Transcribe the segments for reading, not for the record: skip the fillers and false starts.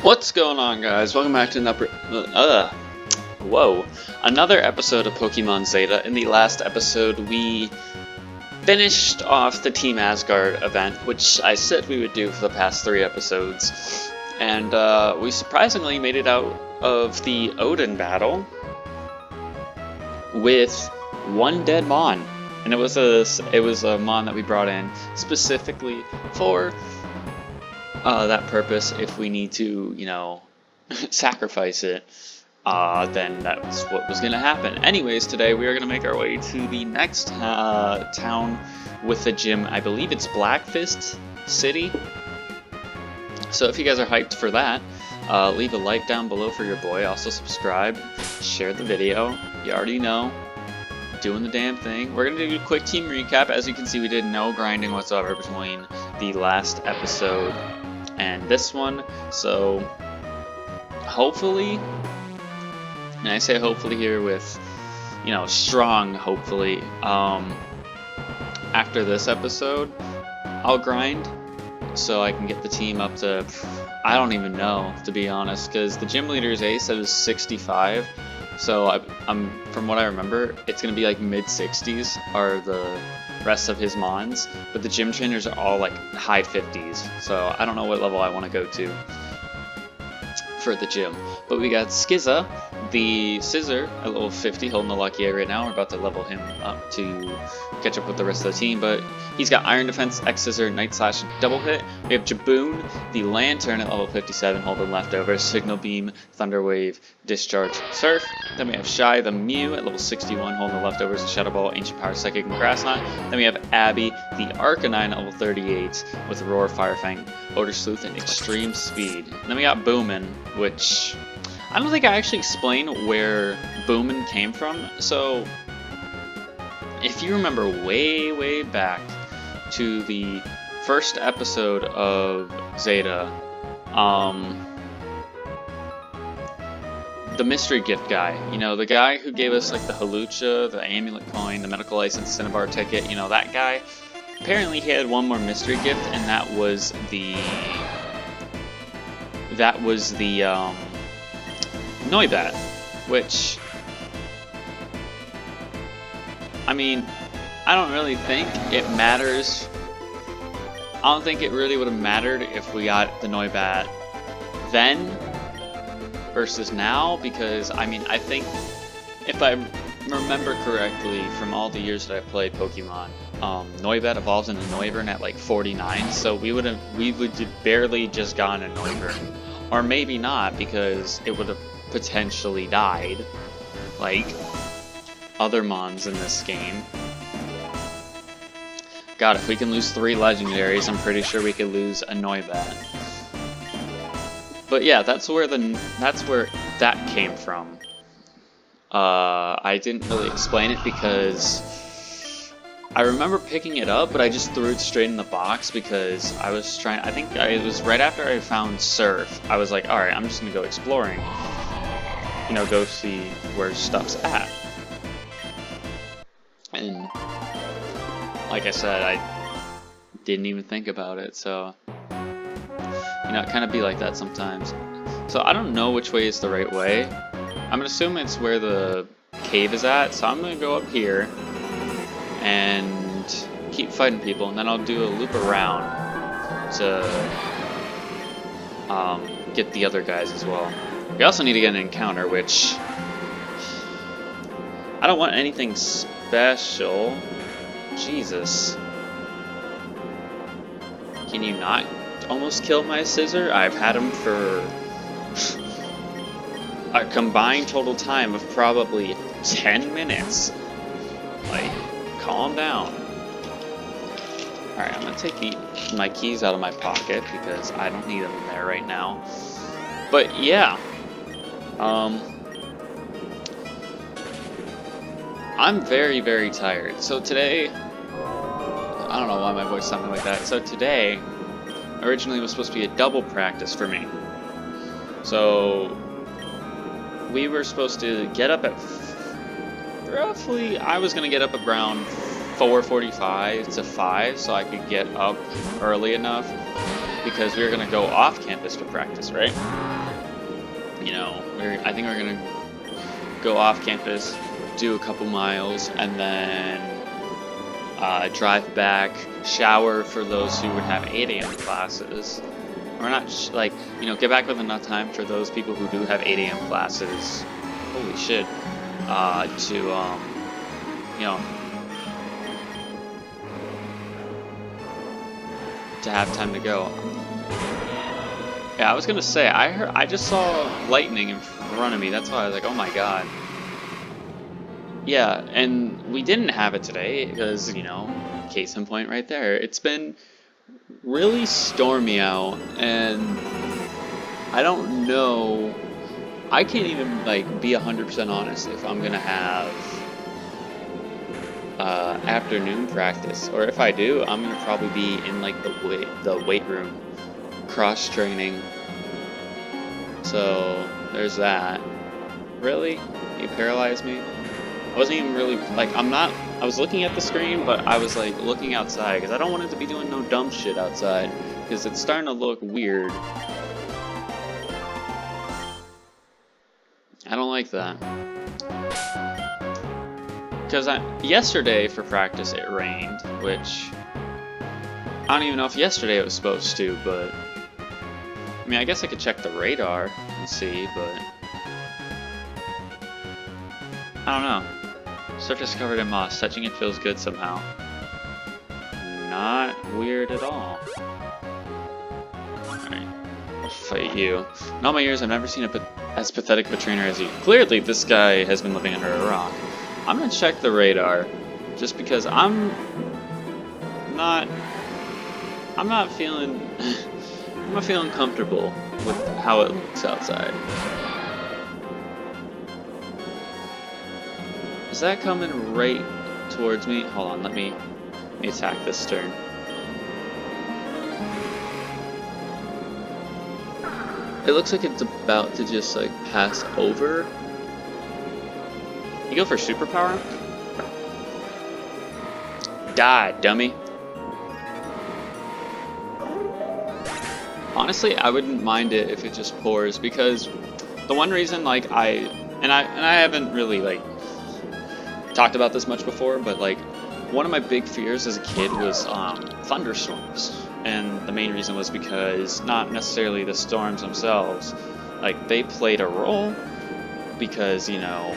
What's going on, guys? Welcome back to another episode of Pokemon Zeta. In the last episode, we finished off the Team Asgard event, which I said we would do for the past 3 episodes, and we surprisingly made it out of the Odin battle with one dead Mon, and it was a Mon that we brought in specifically for that purpose. If we need to, sacrifice it, then that's what was going to happen. Anyways, today we are going to make our way to the next town with the gym. I believe it's Blackfist City. So if you guys are hyped for that, leave a like down below for your boy. Also subscribe, share the video. You already know. Doing the damn thing. We're going to do a quick team recap. As you can see, we did no grinding whatsoever between the last episode and this one, so hopefully, and I say hopefully here with, strong hopefully, after this episode, I'll grind, so I can get the team up to, I don't even know, to be honest, because the gym leader's ace is 65, so I'm from what I remember, it's going to be like mid-60s are the rest of his Mons, but the gym trainers are all like high 50s, so I don't know what level I want to go to for the gym. But we got Skiza, the Scissor, at level 50, holding the lucky egg right now. We're about to level him up to catch up with the rest of the team, but he's got Iron Defense, X Scissor, Night Slash, Double Hit. We have Jaboon, the Lantern at level 57, holding leftover, Signal Beam, Thunder Wave, Discharge, Surf. Then we have Shy, the Mew, at level 61, holding the leftovers, Shadow Ball, Ancient Power, Psychic, and Grass Knot. Then we have Abby, the Arcanine, at level 38, with Roar, Fire Fang, Odor Sleuth, and Extreme Speed. And then we got Boomin, which I don't think I actually explained where Boomin came from. So if you remember way back to the first episode of Zeta, the mystery gift guy, the guy who gave us like the Halucha, the amulet coin, the medical license, Cinnabar ticket, that guy, apparently he had one more mystery gift, and that was the Noibat, which, I mean, I don't really think it matters. I don't think it really would have mattered if we got the Noibat then versus now, because, I mean, I think, if I remember correctly from all the years that I played Pokemon, Noibat evolves into Noivern at like 49, so we would barely just gotten a Noivern. Or maybe not, because it would have potentially died, like other Mons in this game. God, if we can lose 3 legendaries, I'm pretty sure we could lose a Noibat. But yeah, that's where that came from. I didn't really explain it because I remember picking it up, but I just threw it straight in the box because I was trying. I think it was right after I found Surf. I was like, all right, I'm just gonna go exploring. Go see where stuff's at. And like I said, I didn't even think about it, so it kind of be like that sometimes. So I don't know which way is the right way. I'm gonna assume it's where the cave is at, so I'm gonna go up here and keep fighting people, and then I'll do a loop around to get the other guys as well. We also need to get an encounter, which I don't want anything special. Jesus. Can you not almost kill my Scissor? I've had him for a combined total time of probably 10 minutes. Like, calm down. Alright, I'm gonna take my keys out of my pocket because I don't need them in there right now. But yeah. I'm very tired. So today, I don't know why my voice sounded like that. So today, originally was supposed to be a double practice for me. So we were supposed to get up at roughly, I was going to get up around 4:45 to 5 so I could get up early enough because we were gonna go off campus to practice, right? You know, I think we're gonna go off campus, do a couple miles, and then drive back, shower for those who would have 8 a.m. classes. Or not, like, you know, get back with enough time for those people who do have 8 a.m. classes. Holy shit. To, you know, to have time to go. Yeah, I was gonna say, I just saw lightning in front of me. That's why I was like, oh my god. Yeah, and we didn't have it today because, you know, case in point right there. It's been really stormy out, and I don't know. I can't even like be 100% honest if I'm gonna have afternoon practice, or if I do, I'm gonna probably be in like the weight room, cross training. So there's that. Really? You paralyzed me? I wasn't even really like I was looking at the screen, but I was like looking outside because I don't want it to be doing no dumb shit outside because it's starting to look weird. I don't like that. Because yesterday for practice it rained, which I don't even know if yesterday it was supposed to, but I mean, I guess I could check the radar and see, but I don't know. Surface covered in moss. Touching it feels good somehow. Not weird at all. Alright, I'll fight you. In all my years, I've never seen as pathetic of a trainer as you. Clearly, this guy has been living under a rock. I'm gonna check the radar, just because I'm not feeling I'm not feeling comfortable with how it looks outside. Is that coming right towards me? Hold on, let me attack this turn. It looks like it's about to just like pass over. You go for superpower? Die, dummy. Honestly, I wouldn't mind it if it just pours, because the one reason like I haven't really like talked about this much before, but like one of my big fears as a kid was thunderstorms, and the main reason was because not necessarily the storms themselves, like they played a role because, you know,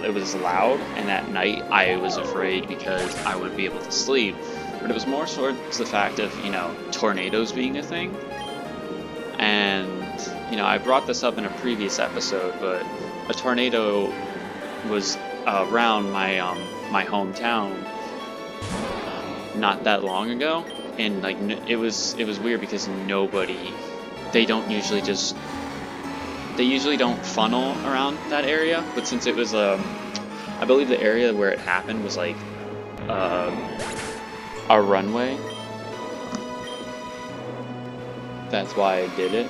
it was loud, and at night I was afraid because I wouldn't be able to sleep. But it was more towards the fact of, you know, tornadoes being a thing. And, you know, I brought this up in a previous episode, but a tornado was around my my hometown not that long ago, and like it was weird because they usually don't funnel around that area, but since it was I believe the area where it happened was like a runway. That's why I did it,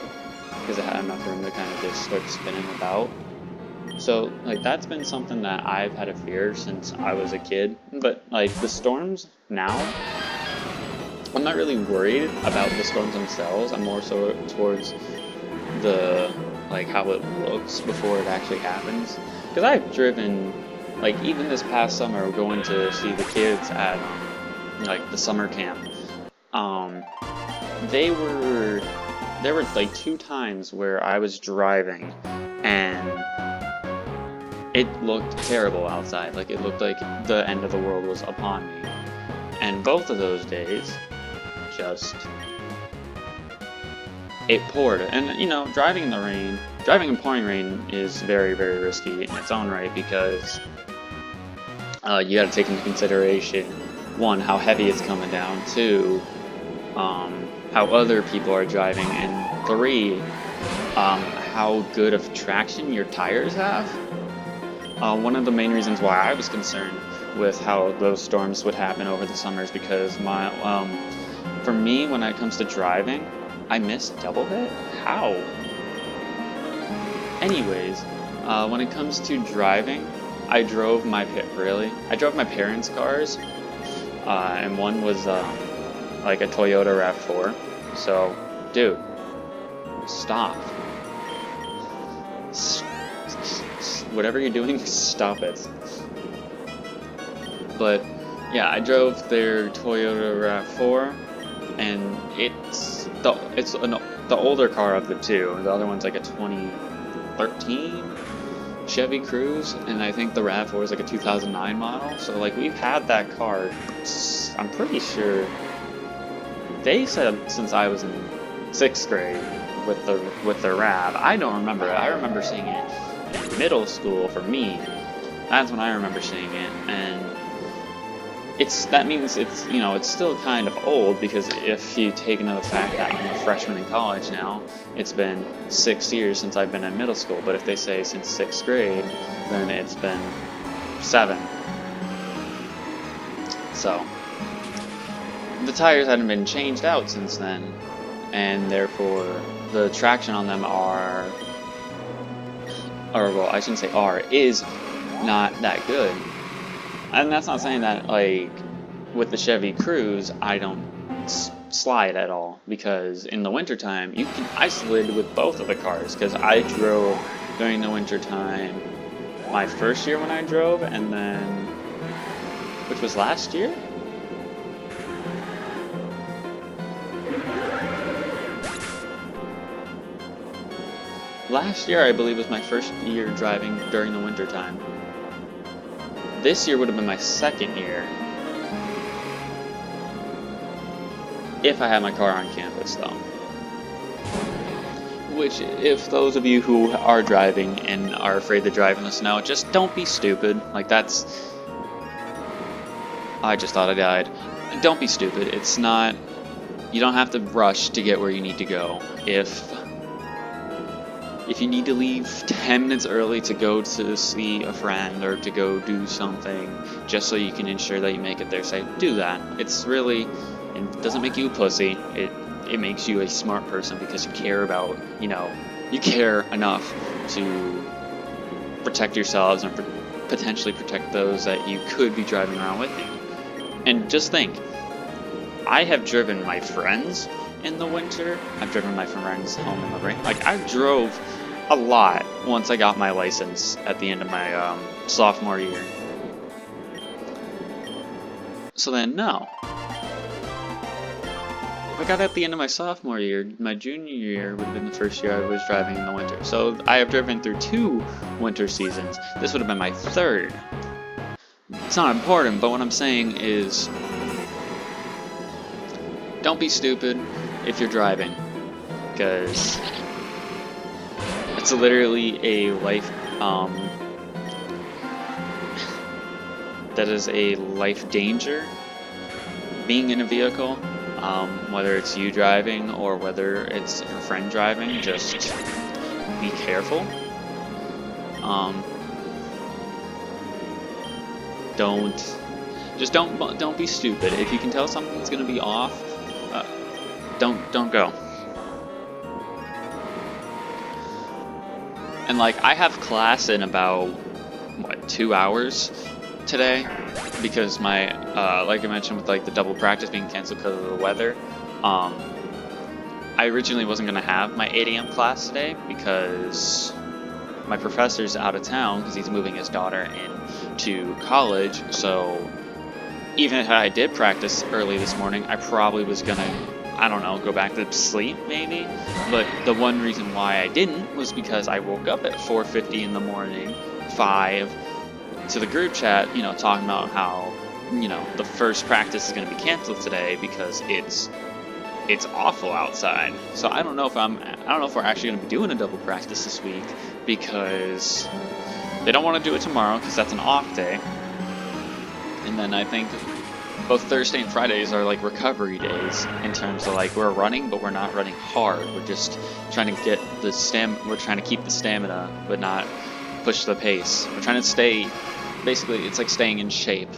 because it had enough room to kind of just start spinning about. So like that's been something that I've had a fear since I was a kid. But like the storms now, I'm not really worried about the storms themselves. I'm more so towards the like how it looks before it actually happens. Because I've driven, like even this past summer, going to see the kids at like the summer camp. There were like 2 times where I was driving and it looked terrible outside. Like it looked like the end of the world was upon me. And both of those days, it poured. And you know, driving in pouring rain is very, very risky in its own right, because you got to take into consideration, 1, how heavy it's coming down, 2, how other people are driving, and 3, how good of traction your tires have. One of the main reasons why I was concerned with how those storms would happen over the summer is because for me, when it comes to driving, I miss double hit? How? Anyways, when it comes to driving, I drove my parents' cars, and one was like a Toyota RAV4, so Dude, stop. Whatever you're doing, stop it. But yeah, I drove their Toyota RAV4, and it's the older car of the two. The other one's like a 2013 Chevy Cruze, and I think the RAV4 is like a 2009 model. So like we've had that car. I'm pretty sure they said since I was in 6th grade with the RAV. I don't remember it. I remember seeing it in middle school for me. That's when I remember seeing it, and that means it's, you know, it's still kind of old, because if you take into the fact that I'm a freshman in college now, it's been 6 years since I've been in middle school. But if they say since 6th grade, then it's been 7. So the tires hadn't been changed out since then, and therefore the traction on them I shouldn't say is not that good. And that's not saying that, like, with the Chevy Cruze, I don't slide at all, because in the wintertime, I slid with both of the cars, because I drove during the wintertime my first year when I drove, and then, which was last year? Last year, I believe, was my first year driving during the wintertime. This year would have been my 2nd year, if I had my car on campus, though. Which, if those of you who are driving and are afraid to drive in the snow, just don't be stupid. Like, that's... I just thought I died. Don't be stupid. It's not... You don't have to rush to get where you need to go. If you need to leave 10 minutes early to go to see a friend or to go do something just so you can ensure that you make it there safe, do that. It's really, it doesn't make you a pussy. It makes you a smart person, because you care about, you know, you care enough to protect yourselves and potentially protect those that you could be driving around with you. And just think, I have driven my friends in the winter. I've driven my friends home in the rain. Like, I drove a lot once I got my license at the end of my sophomore year. So then, no. If I got at the end of my sophomore year, my junior year would have been the first year I was driving in the winter. So I have driven through 2 winter seasons. This would have been my 3rd. It's not important, but what I'm saying is, don't be stupid if you're driving, because it's literally a life, that is a life danger, being in a vehicle, whether it's you driving or whether it's your friend driving. Just be careful. Don't be stupid. If you can tell something's gonna be off, don't go. And like, I have class in about, what, 2 hours today, because my, like I mentioned with like the double practice being canceled because of the weather, I originally wasn't going to have my 8 a.m. class today because my professor's out of town because he's moving his daughter into college. So even if I did practice early this morning, I probably was going to, I don't know, go back to sleep maybe. But the one reason why I didn't was because I woke up at 4:50 in the morning, 5, to the group chat, you know, talking about how, you know, the first practice is going to be canceled today because it's awful outside. So I don't know if we're actually going to be doing a double practice this week, because they don't want to do it tomorrow because that's an off day. And then I think both Thursday and Fridays are like recovery days in terms of like, we're running, but we're not running hard. We're just trying to get the we're trying to keep the stamina, but not push the pace. We're trying to stay, basically, it's like staying in shape.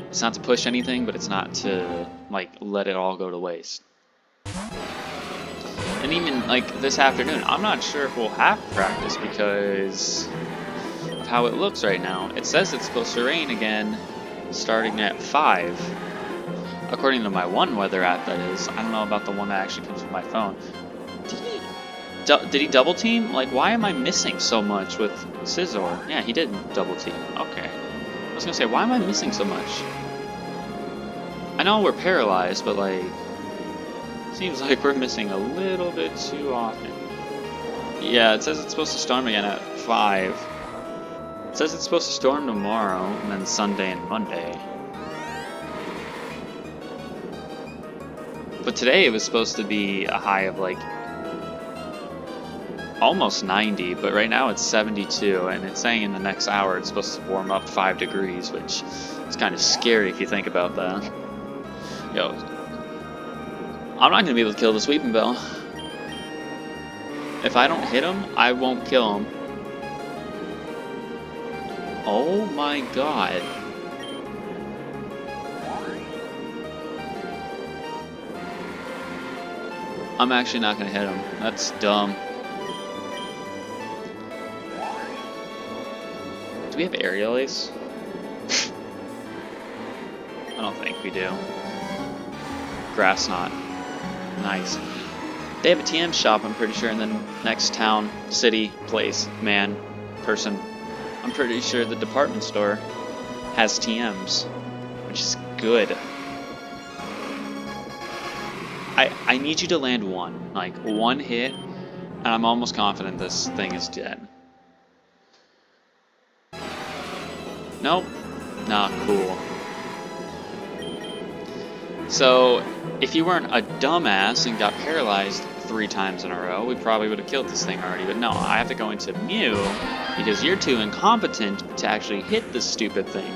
It's not to push anything, but it's not to like let it all go to waste. And even like this afternoon, I'm not sure if we'll have practice because of how it looks right now. It says it's supposed to rain again starting at 5. According to my one weather app, that is. I don't know about the one that actually comes with my phone. Did he double team? Like, why am I missing so much with Scizor? Yeah, he did double team. Okay. I was gonna say, why am I missing so much? I know we're paralyzed, but like, seems like we're missing a little bit too often. Yeah, it says it's supposed to storm again at 5. It says it's supposed to storm tomorrow, and then Sunday and Monday. But today it was supposed to be a high of like almost 90, but right now it's 72, and it's saying in the next hour it's supposed to warm up 5 degrees, which is kind of scary if you think about that. Yo, I'm not going to be able to kill the Sweeping Bell. If I don't hit him, I won't kill him. Oh my god. I'm actually not going to hit him. That's dumb. Do we have Aerial Ace? I don't think we do. Grass Knot. Nice. They have a TM shop, I'm pretty sure, in the next town, city, place, man, person. I'm pretty sure the department store has TMs, which is good. I need you to land one. Like, one hit, and I'm almost confident this thing is dead. Nope. Nah, cool. So, if you weren't a dumbass and got paralyzed 3 times in a row, we probably would have killed this thing already. But no, I have to go into Mew because you're too incompetent to actually hit this stupid thing.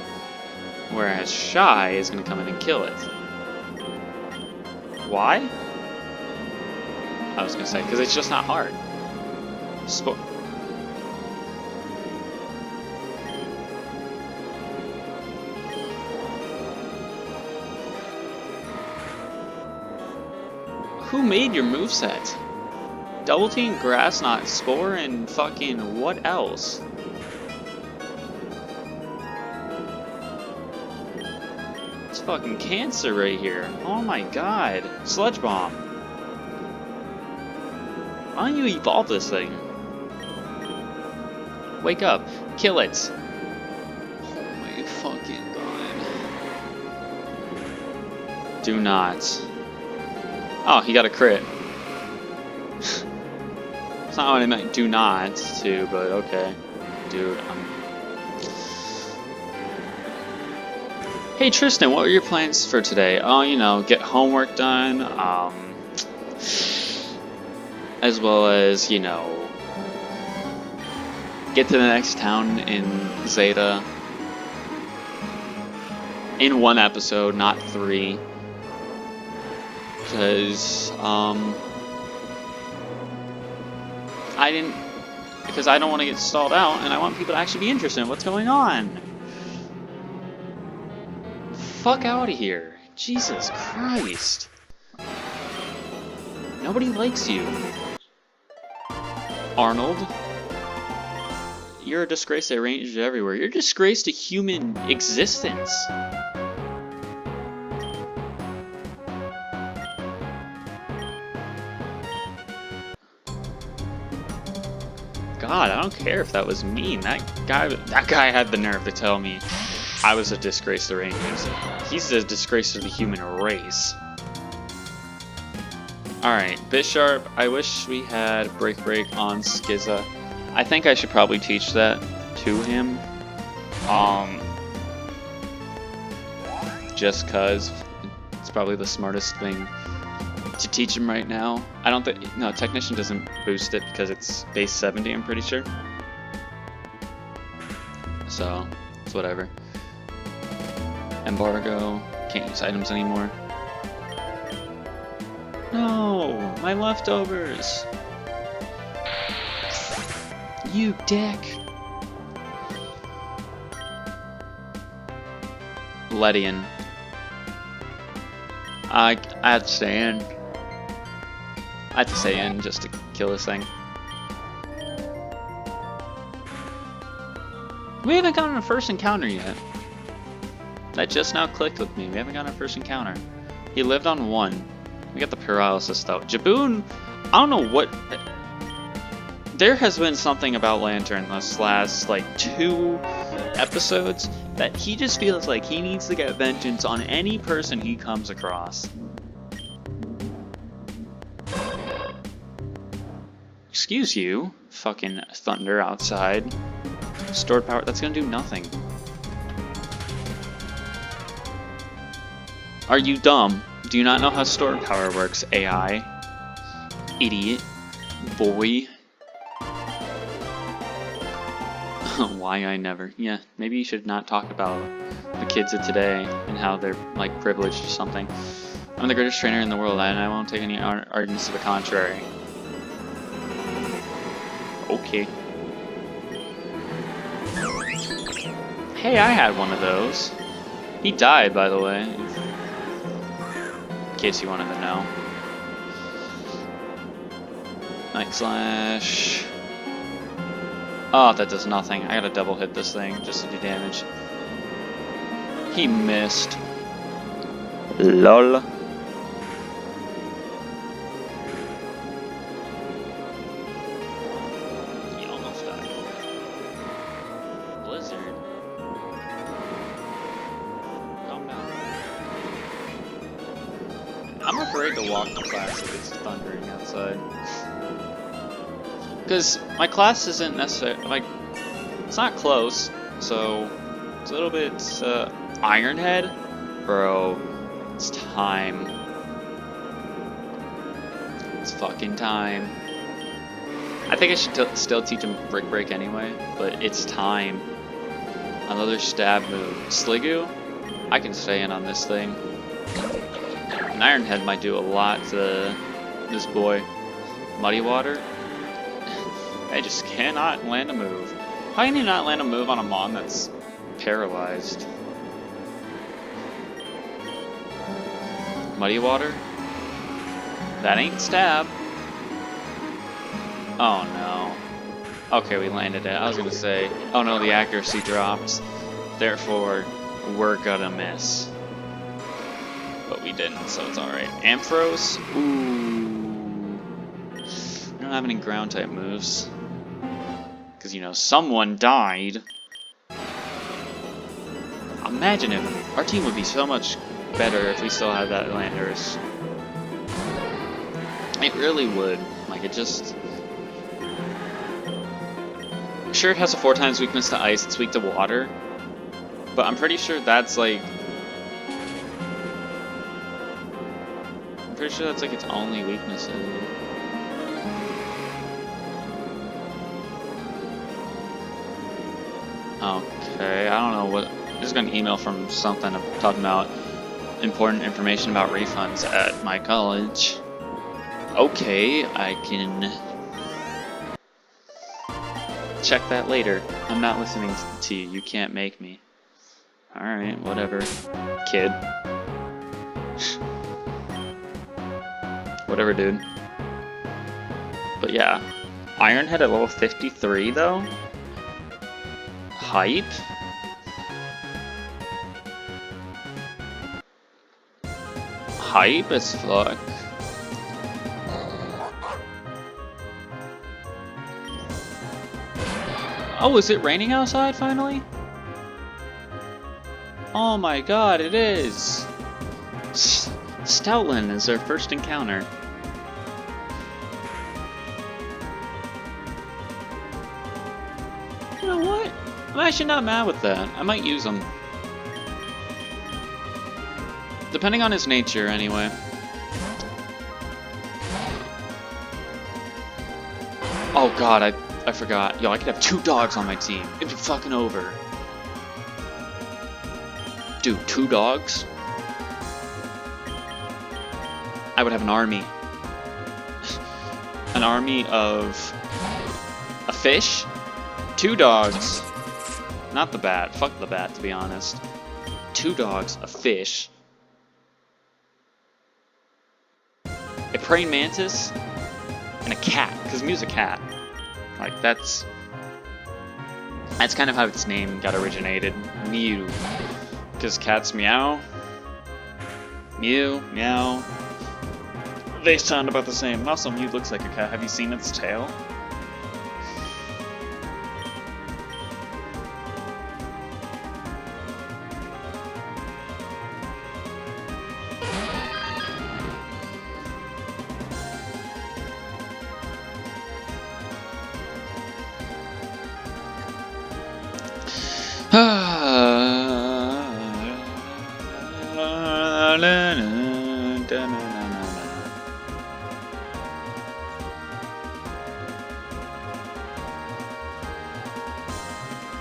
Whereas Shy is going to come in and kill it. Why? I was going to say, because it's just not hard. Who made your moveset? Double Team, Grass Knot, Spore, and fucking what else? It's fucking cancer right here. Oh my god. Sludge Bomb. Why don't you evolve this thing? Wake up. Kill it. Oh my fucking god. Do not. Oh, he got a crit. It's not what I meant do not to, but okay. Dude, Hey Tristan, what were your plans for today? Oh, you know, get homework done, as well as, you know, get to the next town in Zeta in 1 episode, not 3. Because, because I don't want to get stalled out, and I want people to actually be interested in what's going on. Fuck out of here. Jesus Christ. Nobody likes you. Arnold. You're a disgrace to rangers everywhere. You're a disgrace to human existence. God, I don't care if that was mean. That guy had the nerve to tell me I was a disgrace to Rangers. He's a disgrace to the human race. Alright, Bisharp, I wish we had Break on Skiza. I think I should probably teach that to him. Just cause it's probably the smartest thing to teach him right now. I don't think, no, Technician doesn't boost it because it's base 70, I'm pretty sure. So, it's whatever. Embargo, can't use items anymore. No, my leftovers. You dick. Ledian. I had to stay in. I had to stay in just to kill this thing. We haven't gotten a first encounter yet. That just now clicked with me. We haven't gotten a first encounter. He lived on 1. We got the paralysis though. Jaboon, I don't know what. There has been something about Lantern this last like 2 episodes that he just feels like he needs to get vengeance on any person he comes across. Excuse you, fucking thunder outside. Stored power, that's gonna do nothing. Are you dumb? Do you not know how stored power works, AI? Idiot. Boy. Why I never. Yeah, maybe you should not talk about the kids of today and how they're, like, privileged or something. I'm the greatest trainer in the world, and I won't take any arguments to the contrary. Okay. Hey, I had one of those. He died, by the way. In case you wanted to know. Night Slash. Oh, that does nothing. I gotta double hit this thing just to do damage. He missed. LOL. He almost died. Blizzard. Calm down. I'm afraid to walk to class if it's thundering outside. Because my class isn't necessarily, like, it's not close, so it's a little bit, Ironhead? Bro, it's time. It's fucking time. I think I should still teach him Brick Break anyway, but it's time. Another stab move. Sliggoo? I can stay in on this thing. An Ironhead might do a lot to this boy. Muddy Water? I just cannot land a move. How can you not land a move on a Mon that's paralyzed? Muddy Water? That ain't stab. Oh no. Okay, we landed it. I was gonna say, oh no, the accuracy dropped. Therefore, we're gonna miss. But we didn't, so it's alright. Ampharos? Ooh. We don't have any ground type moves. Because, you know, someone died. Imagine if our team would be so much better if we still had that Landers. It really would. Like, it just... Sure, it has a 4 times weakness to ice, it's weak to water. But I'm pretty sure that's, like... I'm pretty sure that's, like, its only weakness. Okay, I don't know what... I just got an email from something talking about important information about refunds at my college. Okay, I can check that later. I'm not listening to you. You can't make me. Alright, whatever. Kid. Whatever, dude. But yeah. Ironhead at level 53, though? Hype? Hype as fuck. Oh, is it raining outside finally? Oh my god, it is! Stoutland is our first encounter. You know what? I'm actually not mad with that. I might use them. Depending on his nature, anyway. Oh god, I forgot. Yo, I could have 2 dogs on my team. It'd be fucking over. Dude, 2 dogs? I would have an army. An army of... a fish? 2 dogs. Not the bat. Fuck the bat, to be honest. 2 dogs, a fish. A praying mantis. And a cat. Because Mew's a cat. Like, that's kind of how its name got originated. Mew. Because cats meow. Mew, meow. They sound about the same. And also, Mew looks like a cat. Have you seen its tail?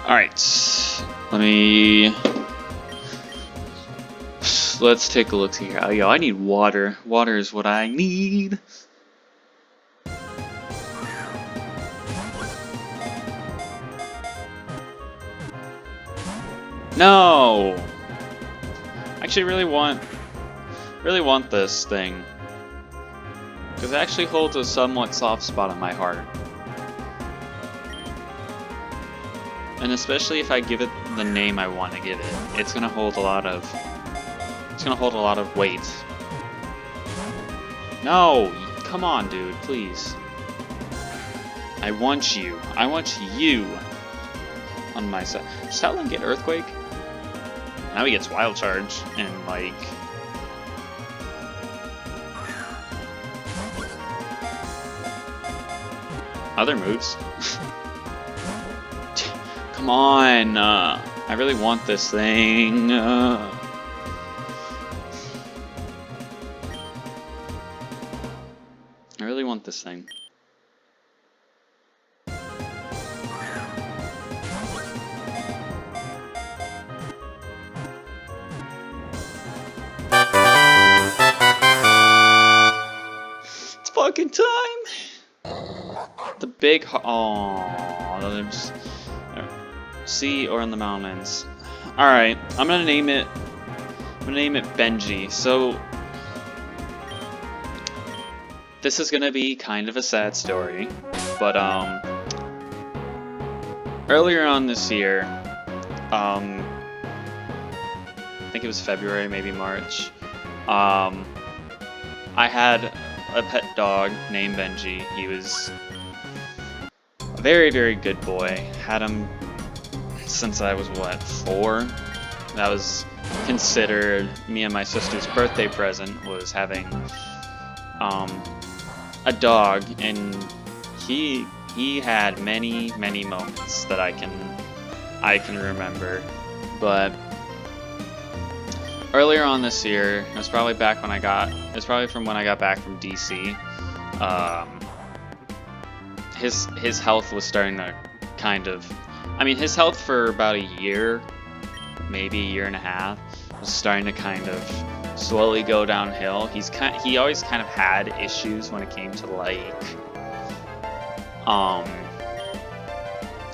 Alright, let's take a look here. Oh, yo, I need water. Water is what I need. No! I actually really want this thing. Because it actually holds a somewhat soft spot in my heart. And especially if I give it the name I want to give it, it's gonna hold a lot of weight. No! Come on, dude, please. I want you on my side. Does Talon get Earthquake? Now he gets Wild Charge and like other moves. Come on, I really want this thing. I really want this thing. It's fucking time! The big there's sea or in the mountains. Alright, I'm gonna name it Benji. So this is gonna be kind of a sad story, but earlier on this year, I think it was February, maybe March, I had a pet dog named Benji. He was a very, very good boy. Had him since I was, what, 4? That was considered me and my sister's birthday present, was having a dog, and he had many moments that I can remember. But earlier on this year, it was probably from when I got back from DC. His health was starting to kind of, I mean, his health for about a year, maybe a year and a half, was starting to kind of slowly go downhill. He always kind of had issues when it came to like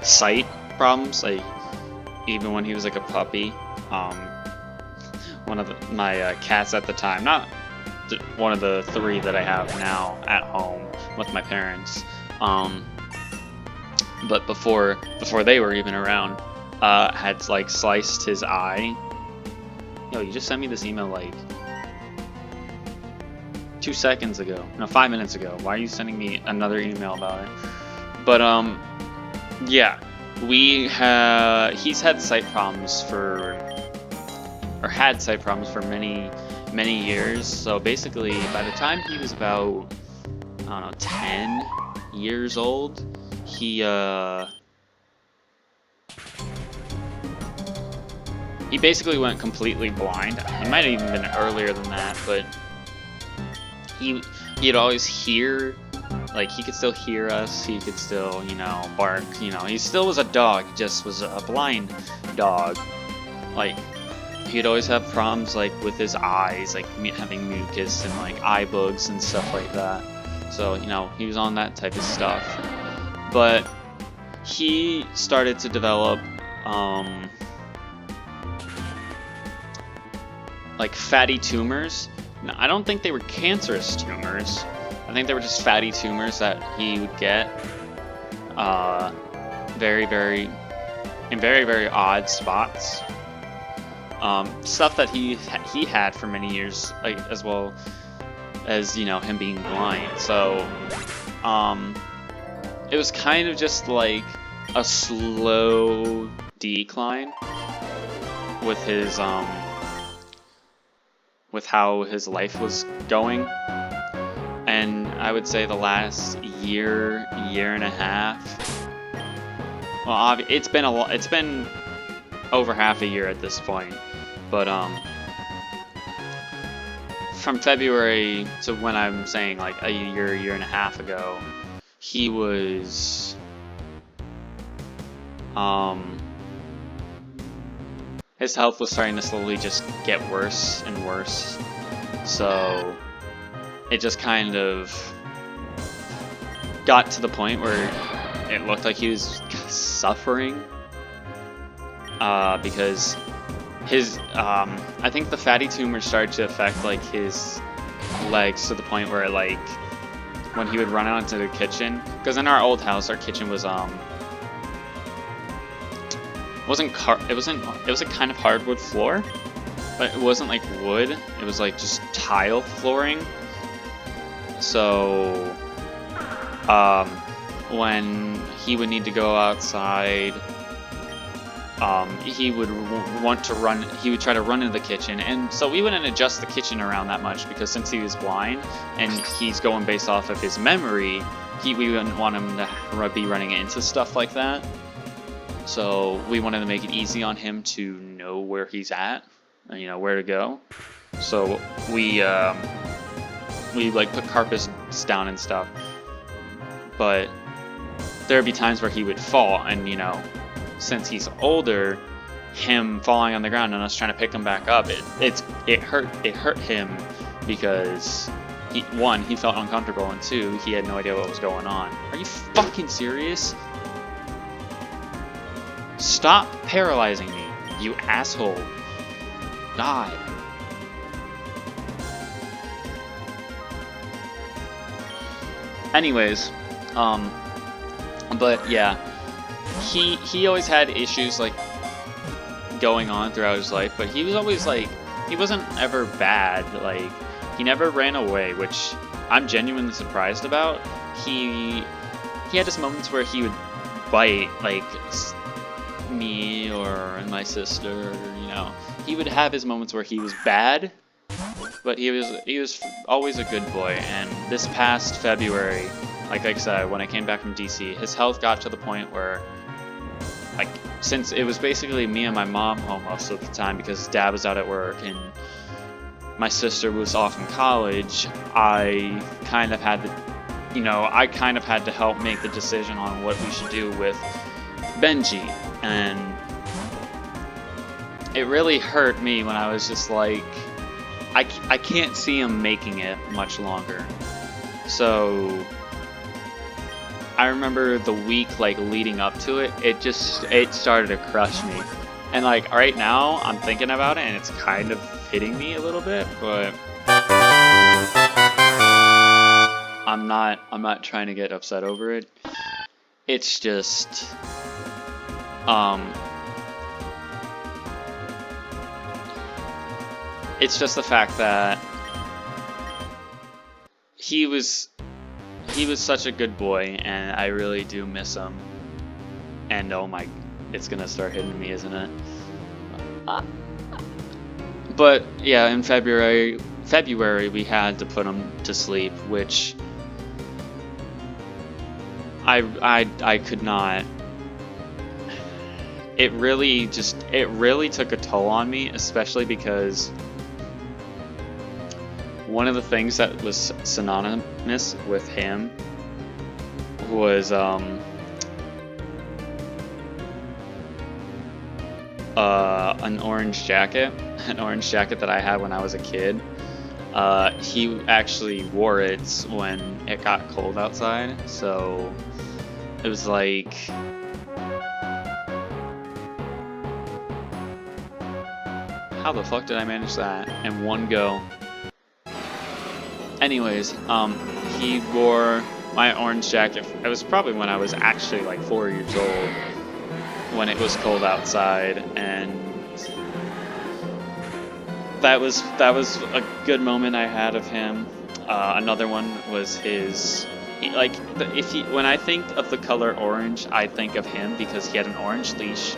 sight problems, like even when he was like a puppy. One of my cats at the time, not one of the 3 that I have now at home with my parents, but before they were even around, had like sliced his eye. Yo, you just sent me this email like 2 seconds ago. No, 5 minutes ago. Why are you sending me another email about it? But yeah, he's had sight problems had sight problems for many years. So basically, by the time he was about, I don't know, 10 years old, he basically went completely blind. It might have even been earlier than that, but he'd always hear, like, he could still hear us, he could still, you know, bark, you know, he still was a dog, he just was a blind dog. Like, he'd always have problems, like, with his eyes, like, having mucus and, like, eye bugs and stuff like that. So, you know, he was on that type of stuff. But he started to develop, like, fatty tumors. Now, I don't think they were cancerous tumors. I think they were just fatty tumors that he would get in very odd spots. stuff that he had for many years, like, as well as, you know, him being blind. So it was kind of just like a slow decline with his with how his life was going. And I would say the last year and a half, well, it's been over half a year at this point, but from February to when I'm saying like a year and a half ago, he was his health was starting to slowly just get worse and worse. So it just kind of got to the point where it looked like he was suffering, because his I think the fatty tumor started to affect like his legs to the point where, like, when he would run out into the kitchen, because in our old house our kitchen was it was a kind of hardwood floor, but it wasn't like wood, it was like just tile flooring. So when he would need to go outside, he would he would try to run into the kitchen, and so we wouldn't adjust the kitchen around that much, because since he was blind and he's going based off of his memory, we wouldn't want him to be running into stuff like that. So we wanted to make it easy on him to know where he's at, you know, where to go. So we like put carpets down and stuff, but there'd be times where he would fall, and, you know, since he's older, him falling on the ground and us trying to pick him back up, it hurt him, because one, he felt uncomfortable, and two, he had no idea what was going on. Are you fucking serious? Stop paralyzing me, you asshole. God. Anyways, but yeah, he always had issues like going on throughout his life, but he was always like, he wasn't ever bad. Like, he never ran away, which I'm genuinely surprised about. He had his moments where he would bite, like, me or my sister, you know. He would have his moments where he was bad, but he was always a good boy. And this past February, like I said, when I came back from DC, his health got to the point where, like, since it was basically me and my mom home most of the time because Dad was out at work and my sister was off in college, I kind of had to help make the decision on what we should do with Benji. And it really hurt me when I was just like, I can't see him making it much longer. So I remember the week, like, leading up to it, it started to crush me. And, like, right now I'm thinking about it and it's kind of hitting me a little bit, but I'm not trying to get upset over it. It's just it's just the fact that he was such a good boy, and I really do miss him. And oh my, it's gonna start hitting me, isn't it? But yeah, in February we had to put him to sleep, which I could not. It really took a toll on me, especially because one of the things that was synonymous with him was an orange jacket that I had when I was a kid. He actually wore it when it got cold outside, so it was like, how the fuck did I manage that in one go? Anyways, he wore my orange jacket. It was probably when I was actually like 4 years old, when it was cold outside, and that was a good moment I had of him. Another one was his, like, when I think of the color orange, I think of him because he had an orange leash.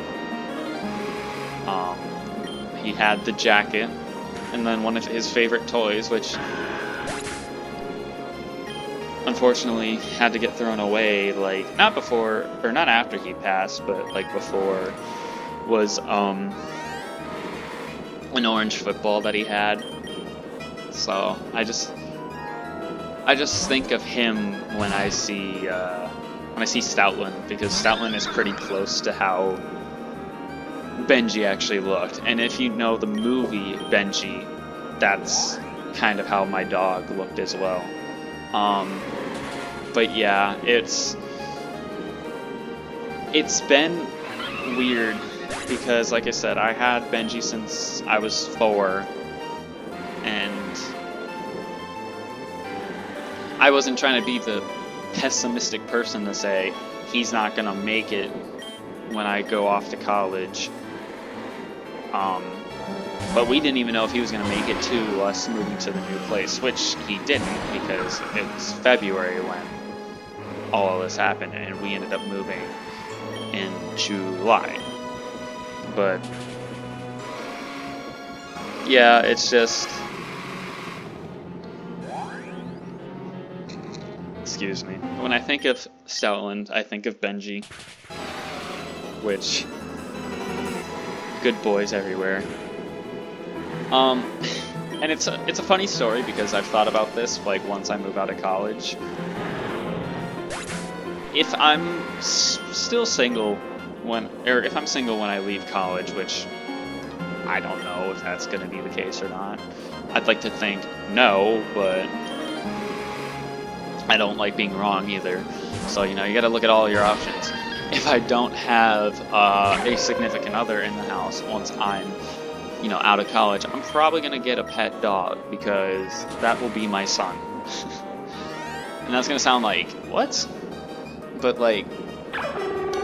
He had the jacket, and then one of his favorite toys, which unfortunately had to get thrown away, like, not before, or not after he passed, but like before, was an orange football that he had. So I just think of him when I see Stoutland, because Stoutland is pretty close to how Benji actually looked. And if you know the movie Benji, that's kind of how my dog looked as well. But yeah, it's been weird because, like I said, I had Benji since I was 4, and I wasn't trying to be the pessimistic person to say he's not gonna make it when I go off to college. But we didn't even know if he was going to make it to us moving to the new place, which he didn't, because it was February when all of this happened, and we ended up moving in July. But yeah, it's just, excuse me, when I think of Stoutland, I think of Benji, which, good boys everywhere. And it's a funny story because I've thought about this, like, once I move out of college. If I'm still single if I'm single when I leave college, which I don't know if that's going to be the case or not. I'd like to think no, but I don't like being wrong either. So, you know, you got to look at all your options. If I don't have a significant other in the house once I'm, you know, out of college, I'm probably going to get a pet dog, because that will be my son. And that's going to sound like, what? But, like,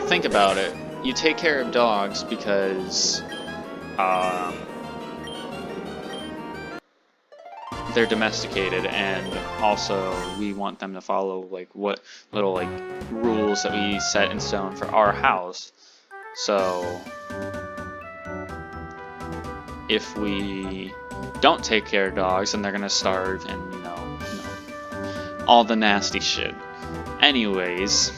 think about it. You take care of dogs because they're domesticated, and also we want them to follow, like, what little, like, rules that we set in stone for our house. So if we don't take care of dogs, then they're gonna starve, and you know all the nasty shit. Anyways,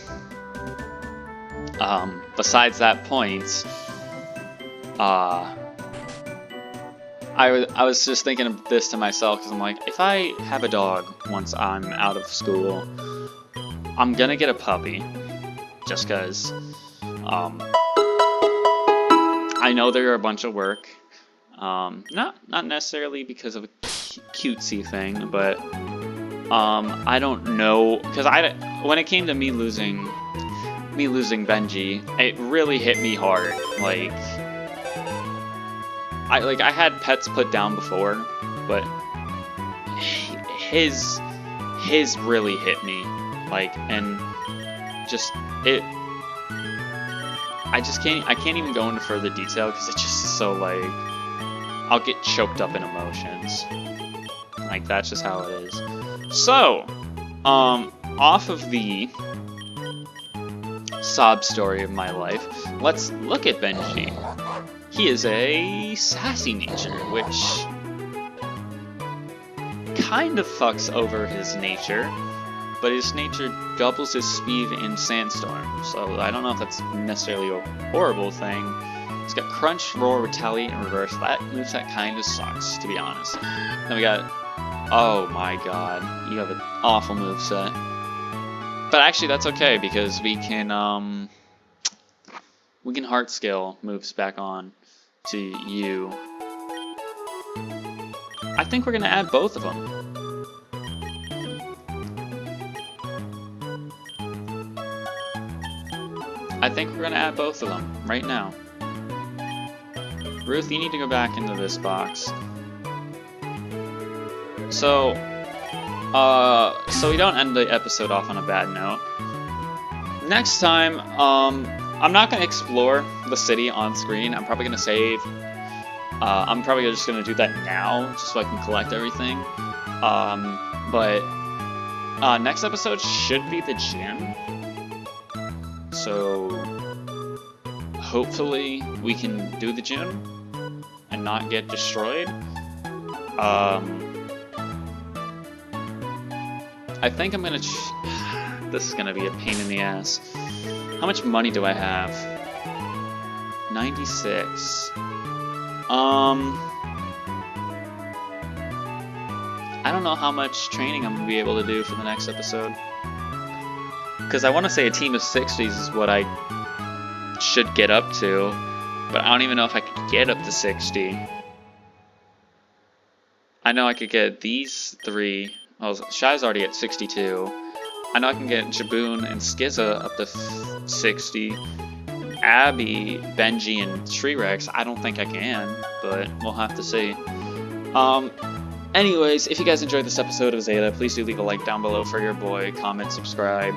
besides that point, I was just thinking of this to myself, because I'm like, if I have a dog once I'm out of school, I'm gonna get a puppy, just because I know they're a bunch of work. Not necessarily because of a cutesy thing, but I don't know, because when it came to me losing Benji, it really hit me hard. Like, I had pets put down before, but his really hit me, like, and just it. I can't even go into further detail because it just is so, like, I'll get choked up in emotions. Like, that's just how it is. So, off of the sob story of my life, let's look at Benji. He is a sassy nature, which kind of fucks over his nature, but his nature doubles his speed in Sandstorm, so I don't know if that's necessarily a horrible thing. He's got Crunch, Roar, Retaliate, and Reverse. That moveset kind of sucks, to be honest. Then we got, oh my god, you have an awful moveset. But actually that's okay, because we can heart scale moves back on to you. I think we're gonna add both of them. I think we're gonna add both of them right now. Ruth, you need to go back into this box. So we don't end the episode off on a bad note. Next time, I'm not gonna explore the city on screen. I'm probably gonna save I'm probably just going to do that now, just so I can collect everything. But next episode should be the gym. So hopefully we can do the gym and not get destroyed. I think I'm gonna. This is gonna be a pain in the ass. How much money do I have? 96. I don't know how much training I'm gonna be able to do for the next episode. Because I want to say a team of 60s is what I should get up to, but I don't even know if I could get up to 60. I know I could get these 3. Oh, Shy's already at 62. I know I can get Jaboon and Skiza up to 60. Abby, Benji, and Shreerex, I don't think I can, but we'll have to see. Anyways, if you guys enjoyed this episode of Zeta, please do leave a like down below for your boy, comment, subscribe,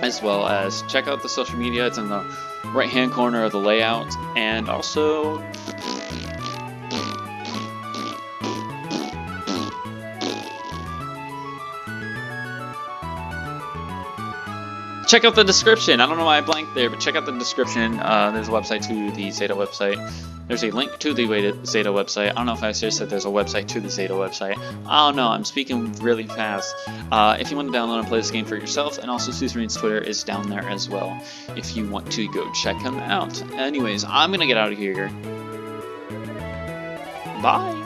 as well as check out the social media. It's in the right-hand corner of the layout, and also check out the description. I don't know why I blanked there, but check out the description. There's a website to the Zeta website. There's a link to the Zeta website. I don't know if I just said there's a website to the Zeta website. I don't know. I'm speaking really fast. If you want to download and play this game for yourself, and also Suzerain's Twitter is down there as well, if you want to go check him out. Anyways, I'm going to get out of here. Bye.